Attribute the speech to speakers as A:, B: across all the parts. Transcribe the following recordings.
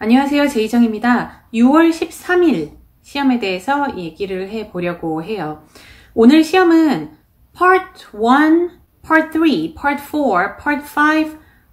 A: 안녕하세요. 제이정입니다. 6월 13일 시험에 대해서 얘기를 해보려고 해요. 오늘 시험은 Part 1, Part 3, Part 4, Part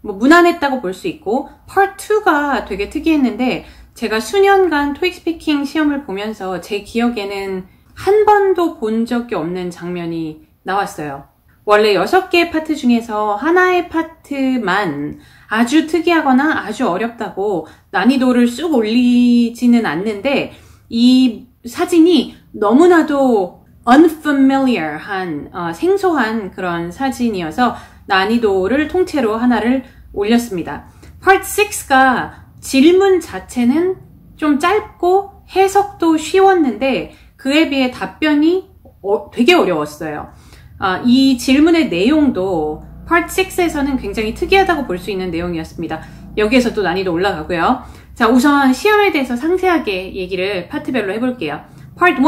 A: 5 무난했다고 볼 수 있고 Part 2가 되게 특이했는데 제가 수년간 토익 스피킹 시험을 보면서 제 기억에는 한 번도 본 적이 없는 장면이 나왔어요. 원래 6개의 파트 중에서 하나의 파트만 아주 특이하거나 아주 어렵다고 난이도를 쑥 올리지는 않는데 이 사진이 너무나도 unfamiliar한 생소한 그런 사진이어서 난이도를 통째로 하나를 올렸습니다. Part 6가 질문 자체는 좀 짧고 해석도 쉬웠는데 그에 비해 답변이 되게 어려웠어요. 이 질문의 내용도 Part 6에서는 굉장히 특이하다고 볼 수 있는 내용이었습니다. 여기에서도 난이도 올라가고요. 자, 우선 시험에 대해서 상세하게 얘기를 파트별로 해볼게요. Part 1.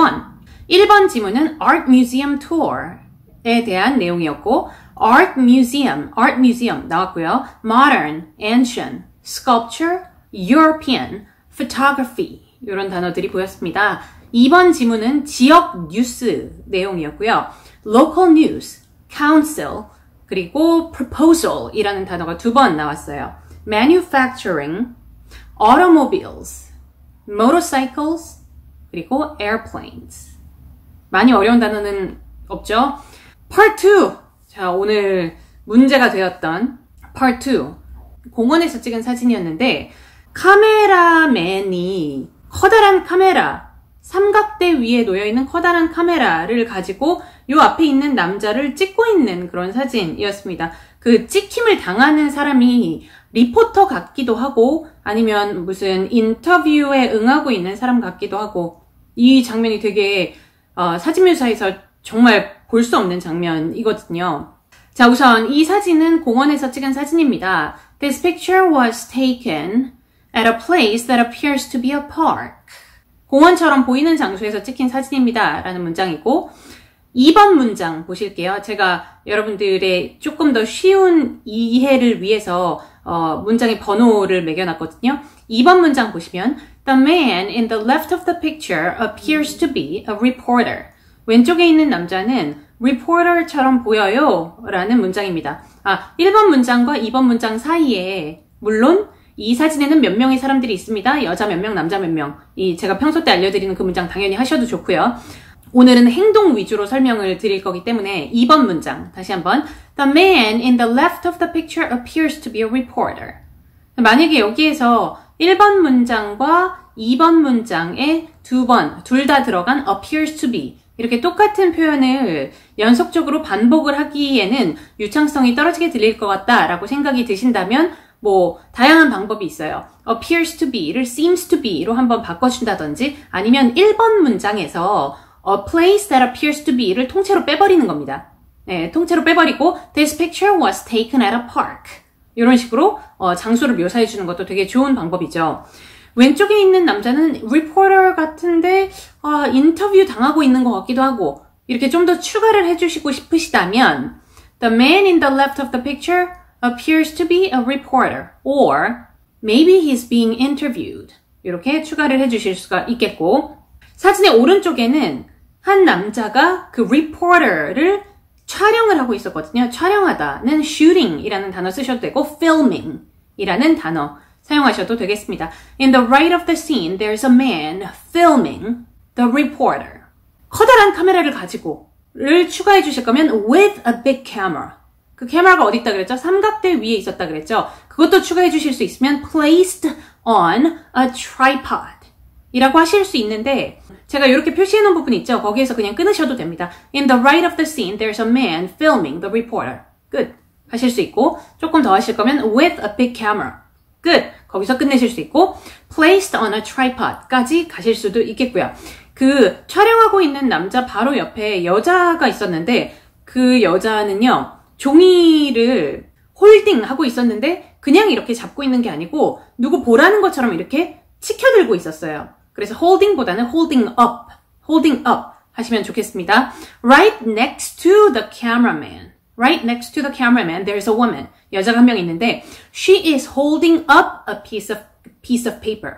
A: 1번 지문은 Art Museum Tour에 대한 내용이었고 Art Museum 나왔고요. Modern, Ancient, Sculpture, European, Photography 이런 단어들이 보였습니다. 2번 지문은 지역 뉴스 내용이었고요. Local News, Council, 그리고 Proposal이라는 단어가 2번 나왔어요. Manufacturing, Automobiles, Motorcycles, 그리고 Airplanes. 많이 어려운 단어는 없죠? Part 2! 자, 오늘 문제가 되었던 Part 2. 공원에서 찍은 사진이었는데 카메라맨이 커다란 카메라, 삼각대 위에 놓여있는 커다란 카메라를 가지고 요 앞에 있는 남자를 찍고 있는 그런 사진이었습니다. 그 찍힘을 당하는 사람이 리포터 같기도 하고 아니면 무슨 인터뷰에 응하고 있는 사람 같기도 하고 이 장면이 되게 사진 묘사에서 정말 볼 수 없는 장면이거든요. 자, 우선 이 사진은 공원에서 찍은 사진입니다. This picture was taken at a place that appears to be a park. 공원처럼 보이는 장소에서 찍힌 사진입니다. 라는 문장이고 2번 문장 보실게요. 제가 여러분들의 조금 더 쉬운 이해를 위해서 문장의 번호를 매겨놨거든요. 2번 문장 보시면 The man in the left of the picture appears to be a reporter. 왼쪽에 있는 남자는 reporter처럼 보여요. 라는 문장입니다. 1번 문장과 2번 문장 사이에 물론 이 사진에는 몇 명의 사람들이 있습니다. 여자 몇 명, 남자 몇 명. 제가 평소 때 알려드리는 그 문장 당연히 하셔도 좋고요. 오늘은 행동 위주로 설명을 드릴 거기 때문에 2번 문장 다시 한번 The man in the left of the picture appears to be a reporter. 만약에 여기에서 1번 문장과 2번 문장에 둘 다 들어간 appears to be 이렇게 똑같은 표현을 연속적으로 반복을 하기에는 유창성이 떨어지게 들릴 것 같다라고 생각이 드신다면 다양한 방법이 있어요. appears to be를 seems to be로 한번 바꿔준다든지 아니면 1번 문장에서 a place that appears to be를 통째로 빼버리는 겁니다. 네, 통째로 빼버리고 This picture was taken at a park. 이런 식으로 장소를 묘사해 주는 것도 되게 좋은 방법이죠. 왼쪽에 있는 남자는 reporter 같은데 인터뷰 당하고 있는 것 같기도 하고 이렇게 좀 더 추가를 해주시고 싶으시다면 The man in the left of the picture appears to be a reporter or maybe he's being interviewed. 이렇게 추가를 해주실 수가 있겠고 사진의 오른쪽에는 한 남자가 그 reporter를 촬영을 하고 있었거든요. 촬영하다는 shooting이라는 단어 쓰셔도 되고 filming이라는 단어 사용하셔도 되겠습니다. In the right of the scene, there's a man filming the reporter. 커다란 카메라를 가지고를 추가해 주실 거면 with a big camera. 그 카메라가 어디 있다 그랬죠? 삼각대 위에 있었다 그랬죠? 그것도 추가해 주실 수 있으면 placed on a tripod 이라고 하실 수 있는데 제가 이렇게 표시해 놓은 부분 있죠? 거기에서 그냥 끊으셔도 됩니다. In the right of the scene, there's a man filming the reporter. 끝. 하실 수 있고 조금 더 하실 거면 with a big camera. 끝. 거기서 끝내실 수 있고 placed on a tripod까지 가실 수도 있겠고요. 그 촬영하고 있는 남자 바로 옆에 여자가 있었는데 그 여자는요. 종이를 홀딩하고 있었는데 그냥 이렇게 잡고 있는 게 아니고 누구 보라는 것처럼 이렇게 치켜들고 있었어요. 그래서 holding보다는 holding up 하시면 좋겠습니다. Right next to the cameraman. Right next to the cameraman, there's a woman. 여자가 한 명 있는데 she is holding up a piece of piece of paper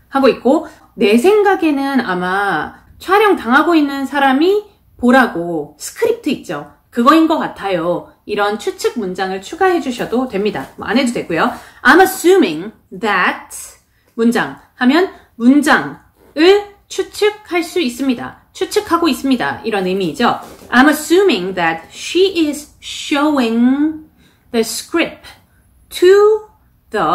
A: 하고 있고, 내 생각에는 아마 촬영 당하고 있는 사람이 보라고 스크립트 있죠. 그거인 것 같아요. 이런 추측 문장을 추가해 주셔도 됩니다. 안 해도 되고요. I'm assuming that 문장 하면 문장을 추측할 수 있습니다. 추측하고 있습니다. 이런 의미죠. I'm assuming that she is showing the script to the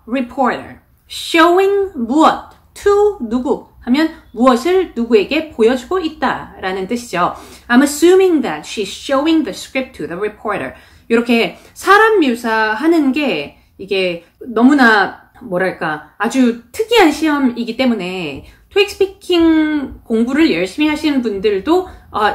A: reporter. showing 무엇, to 누구 하면 무엇을 누구에게 보여주고 있다라는 뜻이죠. I'm assuming that she's showing the script to the reporter. 이렇게 사람 묘사하는 게 이게 너무나 뭐랄까 아주 특이한 시험이기 때문에 토익 스피킹 공부를 열심히 하시는 분들도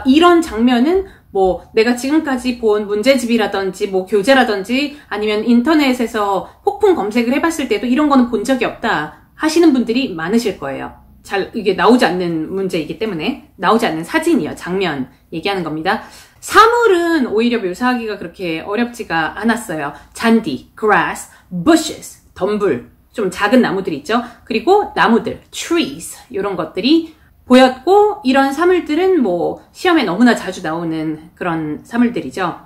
A: 이런 장면은 뭐 내가 지금까지 본 문제집이라든지 뭐 교재라든지 아니면 인터넷에서 폭풍 검색을 해봤을 때도 이런 거는 본 적이 없다 하시는 분들이 많으실 거예요. 잘 이게 나오지 않는 문제이기 때문에 나오지 않는 사진이요. 장면 얘기하는 겁니다. 사물은 오히려 묘사하기가 그렇게 어렵지가 않았어요. 잔디, grass, bushes, 덤불, 좀 작은 나무들 있죠. 그리고 나무들, trees 이런 것들이 보였고 이런 사물들은 뭐 시험에 너무나 자주 나오는 그런 사물들이죠.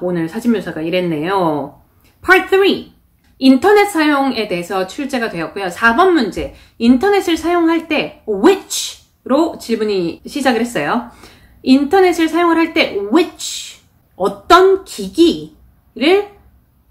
A: 오늘 사진 묘사가 이랬네요. Part 3. 인터넷 사용에 대해서 출제가 되었고요. 4번 문제. 인터넷을 사용할 때 which로 질문이 시작을 했어요. 인터넷을 사용을 할 때 which 어떤 기기를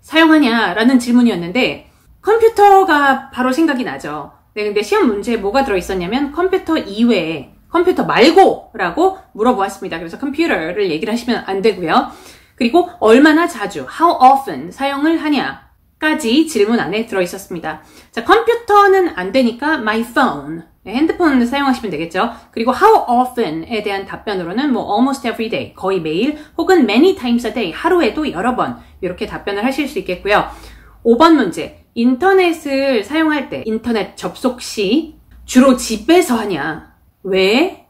A: 사용하냐라는 질문이었는데 컴퓨터가 바로 생각이 나죠. 네, 근데 시험 문제에 뭐가 들어있었냐면 컴퓨터 이외에 컴퓨터 말고라고 물어보았습니다. 그래서 컴퓨터를 얘기를 하시면 안 되고요. 그리고 얼마나 자주 how often 사용을 하냐까지 질문 안에 들어있었습니다. 자, 컴퓨터는 안 되니까 my phone 핸드폰을 사용하시면 되겠죠. 그리고 how often에 대한 답변으로는 뭐 almost every day 거의 매일 혹은 many times a day 하루에도 여러 번 이렇게 답변을 하실 수 있겠고요. 5번 문제. 인터넷을 사용할 때 인터넷 접속 시 주로 집에서 하냐? 왜?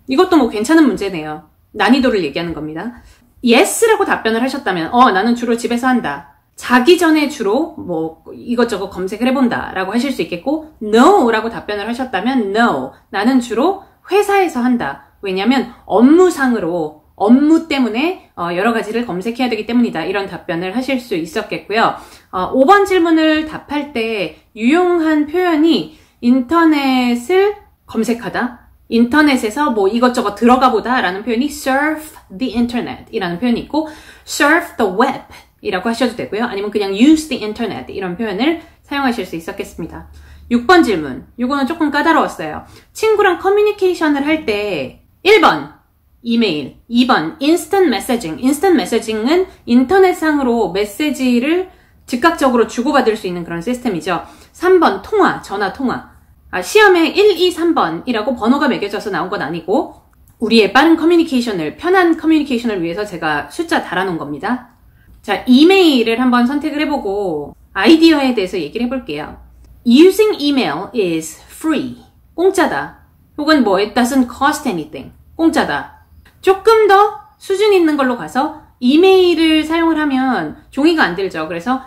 A: 이것도 뭐 괜찮은 문제네요. 난이도를 얘기하는 겁니다. yes라고 답변을 하셨다면 나는 주로 집에서 한다. 자기 전에 주로 뭐 이것저것 검색을 해본다 라고 하실 수 있겠고 no라고 답변을 하셨다면 no. 나는 주로 회사에서 한다. 왜냐하면 업무상으로 업무 때문에 여러 가지를 검색해야 되기 때문이다. 이런 답변을 하실 수 있었겠고요. 5번 질문을 답할 때 유용한 표현이 인터넷을 검색하다. 인터넷에서 뭐 이것저것 들어가 보다 라는 표현이 surf the internet 이라는 표현이 있고 surf the web 이라고 하셔도 되고요. 아니면 그냥 use the internet 이런 표현을 사용하실 수 있었겠습니다. 6번 질문. 이거는 조금 까다로웠어요. 친구랑 커뮤니케이션을 할 때 1번 이메일, 2번 instant messaging. instant messaging은 인터넷상으로 메시지를 즉각적으로 주고받을 수 있는 그런 시스템이죠. 3번 통화, 전화 통화. 시험에 1, 2, 3번이라고 번호가 매겨져서 나온 건 아니고 우리의 빠른 커뮤니케이션을, 편한 커뮤니케이션을 위해서 제가 숫자 달아놓은 겁니다. 자, 이메일을 한번 선택을 해보고 아이디어에 대해서 얘기를 해볼게요. Using email is free. 공짜다. 혹은 뭐 it doesn't cost anything. 공짜다. 조금 더 수준 있는 걸로 가서 이메일을 사용을 하면 종이가 안 들죠. 그래서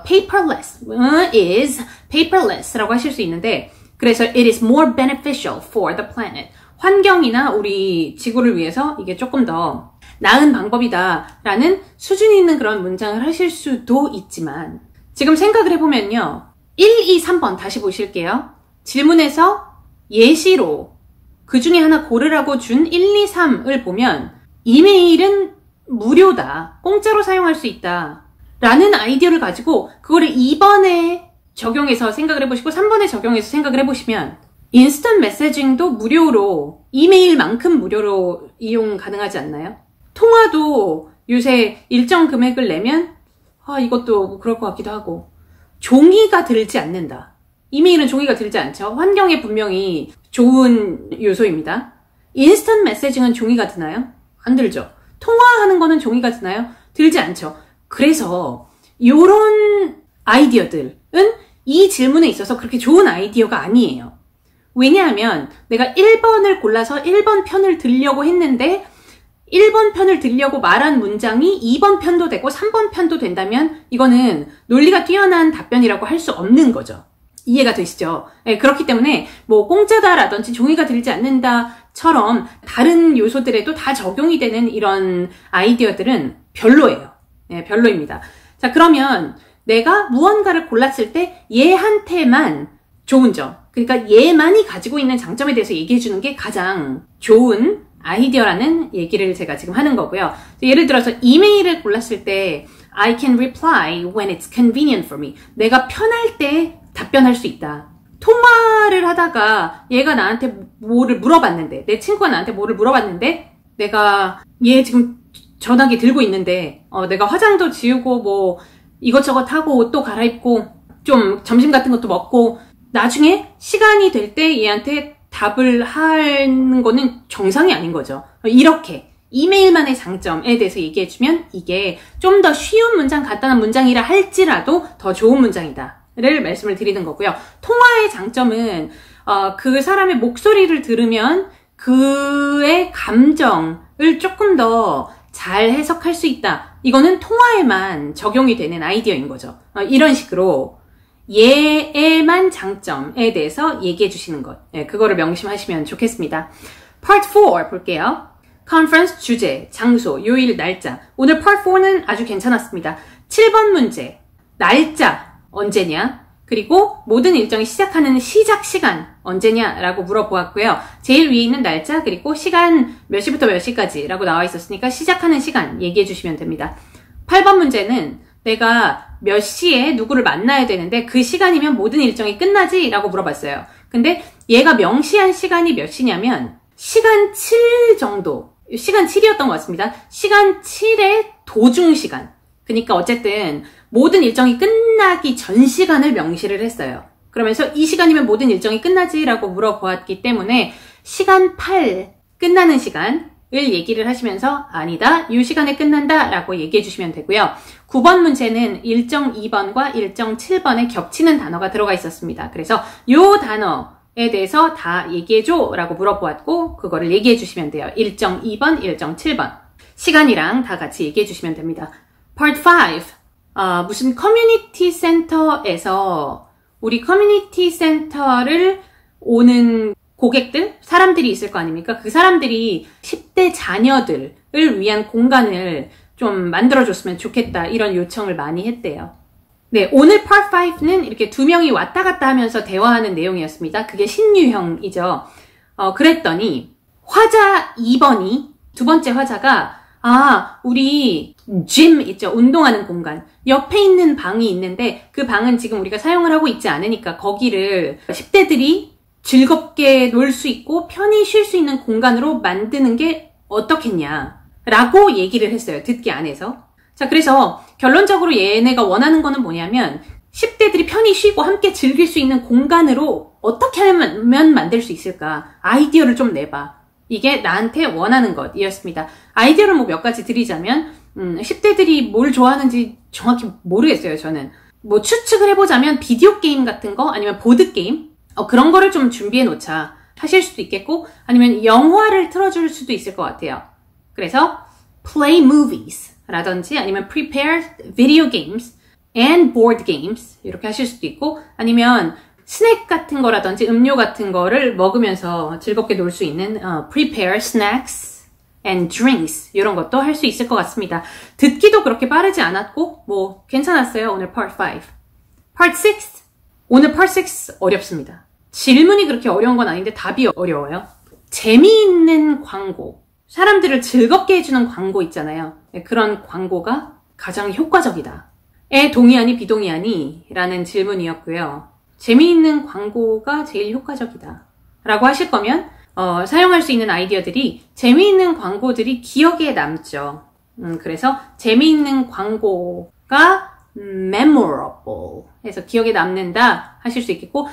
A: paperless is paperless라고 하실 수 있는데 그래서 it is more beneficial for the planet. 환경이나 우리 지구를 위해서 이게 조금 더 나은 방법이다 라는 수준 있는 그런 문장을 하실 수도 있지만 지금 생각을 해보면요. 1, 2, 3번 다시 보실게요. 질문에서 예시로 그 중에 하나 고르라고 준 1, 2, 3을 보면 이메일은 무료다. 공짜로 사용할 수 있다. 라는 아이디어를 가지고 그거를 2번에 적용해서 생각을 해보시고 3번에 적용해서 생각을 해보시면 인스턴트 메시징도 무료로 이메일만큼 무료로 이용 가능하지 않나요? 통화도 요새 일정 금액을 내면 이것도 그럴 것 같기도 하고 종이가 들지 않는다. 이메일은 종이가 들지 않죠. 환경에 분명히 좋은 요소입니다. 인스턴트 메시징은 종이가 드나요? 안 들죠. 통화하는 거는 종이가 드나요? 들지 않죠. 그래서 이런 아이디어들은 이 질문에 있어서 그렇게 좋은 아이디어가 아니에요. 왜냐하면 내가 1번을 골라서 1번 편을 들려고 했는데 1번 편을 들려고 말한 문장이 2번 편도 되고 3번 편도 된다면 이거는 논리가 뛰어난 답변이라고 할 수 없는 거죠. 이해가 되시죠? 예, 그렇기 때문에 뭐 공짜다라든지 종이가 들지 않는다처럼 다른 요소들에도 다 적용이 되는 이런 아이디어들은 별로예요. 예, 별로입니다. 자, 그러면 내가 무언가를 골랐을 때 얘한테만 좋은 점, 그러니까 얘만이 가지고 있는 장점에 대해서 얘기해 주는 게 가장 좋은 아이디어라는 얘기를 제가 지금 하는 거고요. 예를 들어서 이메일을 골랐을 때 I can reply when it's convenient for me. 내가 편할 때 답변할 수 있다. 통화를 하다가 얘가 나한테 뭐를 물어봤는데, 내 친구가 나한테 뭐를 물어봤는데, 내가 얘 지금 전화기 들고 있는데, 내가 화장도 지우고 뭐 이것저것 하고 옷도 갈아입고 좀 점심 같은 것도 먹고 나중에 시간이 될 때 얘한테 답을 하는 거는 정상이 아닌 거죠. 이렇게 이메일만의 장점에 대해서 얘기해주면 이게 좀 더 쉬운 문장, 간단한 문장이라 할지라도 더 좋은 문장이다를 말씀을 드리는 거고요. 통화의 장점은 그 사람의 목소리를 들으면 그의 감정을 조금 더 잘 해석할 수 있다. 이거는 통화에만 적용이 되는 아이디어인 거죠. 이런 식으로 얘에만 장점에 대해서 얘기해 주시는 것. 네, 그거를 명심하시면 좋겠습니다. Part 4 볼게요. Conference 주제, 장소, 요일, 날짜. 오늘 Part 4는 아주 괜찮았습니다. 7번 문제. 날짜 언제냐? 그리고 모든 일정이 시작하는 시작 시간 언제냐라고 물어보았고요. 제일 위에 있는 날짜 그리고 시간 몇 시부터 몇 시까지라고 나와 있었으니까 시작하는 시간 얘기해 주시면 됩니다. 8번 문제는 내가 몇 시에 누구를 만나야 되는데 그 시간이면 모든 일정이 끝나지? 라고 물어봤어요. 근데 얘가 명시한 시간이 몇 시냐면 시간 7 정도, 시간 7이었던 것 같습니다. 시간 7의 도중 시간. 그러니까 어쨌든 모든 일정이 끝나기 전 시간을 명시를 했어요. 그러면서 이 시간이면 모든 일정이 끝나지? 라고 물어보았기 때문에 시간 8, 끝나는 시간을 얘기를 하시면서 아니다, 이 시간에 끝난다 라고 얘기해 주시면 되고요. 9번 문제는 일정 2번과 일정 7번에 겹치는 단어가 들어가 있었습니다. 그래서 이 단어에 대해서 다 얘기해줘 라고 물어보았고 그거를 얘기해 주시면 돼요. 일정 2번, 일정 7번. 시간이랑 다 같이 얘기해 주시면 됩니다. Part 5. 무슨 커뮤니티 센터에서 우리 커뮤니티 센터를 오는 고객들, 사람들이 있을 거 아닙니까? 그 사람들이 10대 자녀들을 위한 공간을 좀 만들어줬으면 좋겠다 이런 요청을 많이 했대요. 네, 오늘 Part 5는 이렇게 두 명이 왔다 갔다 하면서 대화하는 내용이었습니다. 그게 신유형이죠. 그랬더니 화자 2번이 두 번째 화자가 우리 짐 있죠. 운동하는 공간. 옆에 있는 방이 있는데 그 방은 지금 우리가 사용을 하고 있지 않으니까 거기를 10대들이 즐겁게 놀 수 있고 편히 쉴 수 있는 공간으로 만드는 게 어떻겠냐 라고 얘기를 했어요. 듣기 안에서. 자, 그래서 결론적으로 얘네가 원하는 거는 뭐냐면 10대들이 편히 쉬고 함께 즐길 수 있는 공간으로 어떻게 하면 만들 수 있을까? 아이디어를 좀 내봐. 이게 나한테 원하는 것이었습니다. 아이디어를 뭐 몇 가지 드리자면 10대들이 뭘 좋아하는지 정확히 모르겠어요. 저는 뭐 추측을 해보자면 비디오 게임 같은 거 아니면 보드 게임 그런 거를 좀 준비해 놓자 하실 수도 있겠고 아니면 영화를 틀어줄 수도 있을 것 같아요. 그래서 play movies 라든지 아니면 prepare video games and board games 이렇게 하실 수도 있고 아니면 스낵 같은 거라든지 음료 같은 거를 먹으면서 즐겁게 놀 수 있는 prepare snacks and drinks 이런 것도 할 수 있을 것 같습니다. 듣기도 그렇게 빠르지 않았고 뭐 괜찮았어요. 오늘 part 5. part 6. 오늘 part 6 어렵습니다. 질문이 그렇게 어려운 건 아닌데 답이 어려워요. 재미있는 광고, 사람들을 즐겁게 해주는 광고 있잖아요. 그런 광고가 가장 효과적이다. 에 동의하니 비동의하니? 라는 질문이었고요. 재미있는 광고가 제일 효과적이다 라고 하실 거면 사용할 수 있는 아이디어들이 재미있는 광고들이 기억에 남죠. 그래서 재미있는 광고가 memorable 해서 기억에 남는다 하실 수 있겠고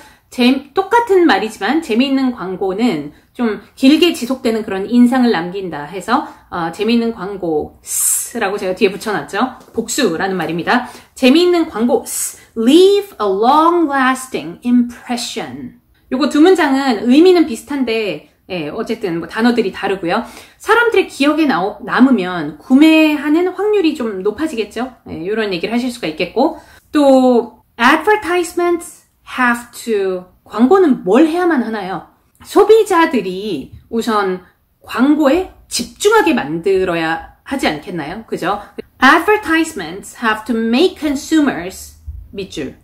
A: 똑같은 말이지만 재미있는 광고는 좀 길게 지속되는 그런 인상을 남긴다 해서 재미있는 광고라고 제가 뒤에 붙여놨죠. 복수라는 말입니다. 재미있는 광고 leave a long-lasting impression. 요거 두 문장은 의미는 비슷한데 어쨌든 뭐 단어들이 다르고요. 사람들의 기억에 남으면 구매하는 확률이 좀 높아지겠죠. 이런 얘기를 하실 수가 있겠고 또 advertisements have to, 광고는 뭘 해야만 하나요? 소비자들이 우선 광고에 집중하게 만들어야 하지 않겠나요? 그죠? Advertisements have to make consumers 밑줄.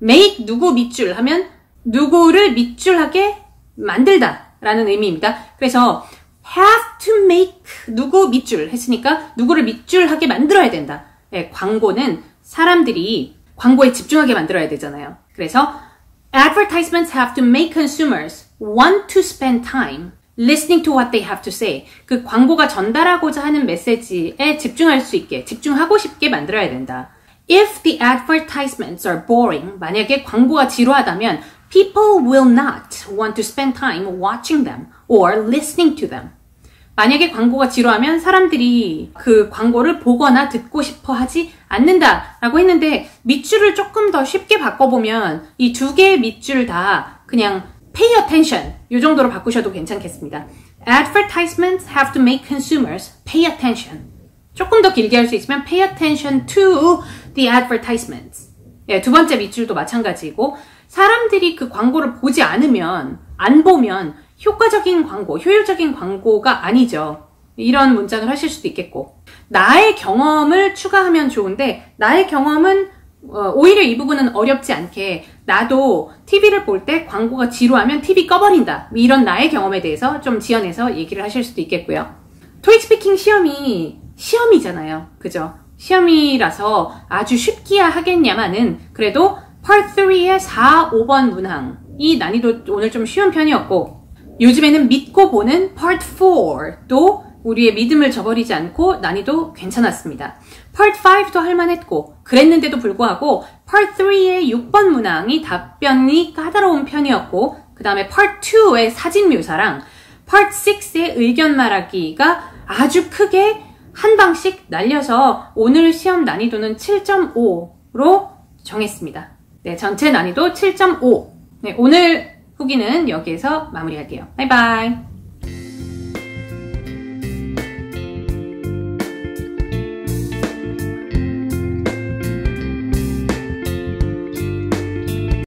A: make 누구 밑줄 하면 누구를 밑줄하게 만들다 라는 의미입니다. 그래서 have to make 누구 밑줄 했으니까 누구를 밑줄하게 만들어야 된다. 네, 광고는 사람들이 광고에 집중하게 만들어야 되잖아요. 그래서 advertisements have to make consumers want to spend time listening to what they have to say. 그 광고가 전달하고자 하는 메시지에 집중할 수 있게, 집중하고 싶게 만들어야 된다. If the advertisements are boring, 만약에 광고가 지루하다면 people will not want to spend time watching them or listening to them. 만약에 광고가 지루하면 사람들이 그 광고를 보거나 듣고 싶어 하지 않는다라고 했는데 밑줄을 조금 더 쉽게 바꿔보면 이 두 개의 밑줄 다 그냥 pay attention 이 정도로 바꾸셔도 괜찮겠습니다. Advertisements have to make consumers pay attention. 조금 더 길게 할 수 있으면 pay attention to the advertisements. 예, 두 번째 밑줄도 마찬가지고 사람들이 그 광고를 보지 않으면, 안 보면 효과적인 광고, 효율적인 광고가 아니죠. 이런 문장을 하실 수도 있겠고 나의 경험을 추가하면 좋은데 나의 경험은 오히려 이 부분은 어렵지 않게 나도 TV를 볼 때 광고가 지루하면 TV 꺼버린다. 이런 나의 경험에 대해서 좀 지어내서 얘기를 하실 수도 있겠고요. 토익 스피킹 시험이잖아요. 그죠? 시험이라서 아주 쉽기야 하겠냐마는 그래도 Part 3의 4, 5번 문항이 난이도 오늘 좀 쉬운 편이었고 요즘에는 믿고 보는 Part 4도 우리의 믿음을 저버리지 않고 난이도 괜찮았습니다. Part 5도 할만했고 그랬는데도 불구하고 Part 3의 6번 문항이 답변이 까다로운 편이었고 그 다음에 Part 2의 사진 묘사랑 Part 6의 의견 말하기가 아주 크게 한 방씩 날려서 오늘 시험 난이도는 7.5로 정했습니다. 네, 전체 난이도 7.5. 네, 오늘 후기는 여기에서 마무리할게요. 바이바이.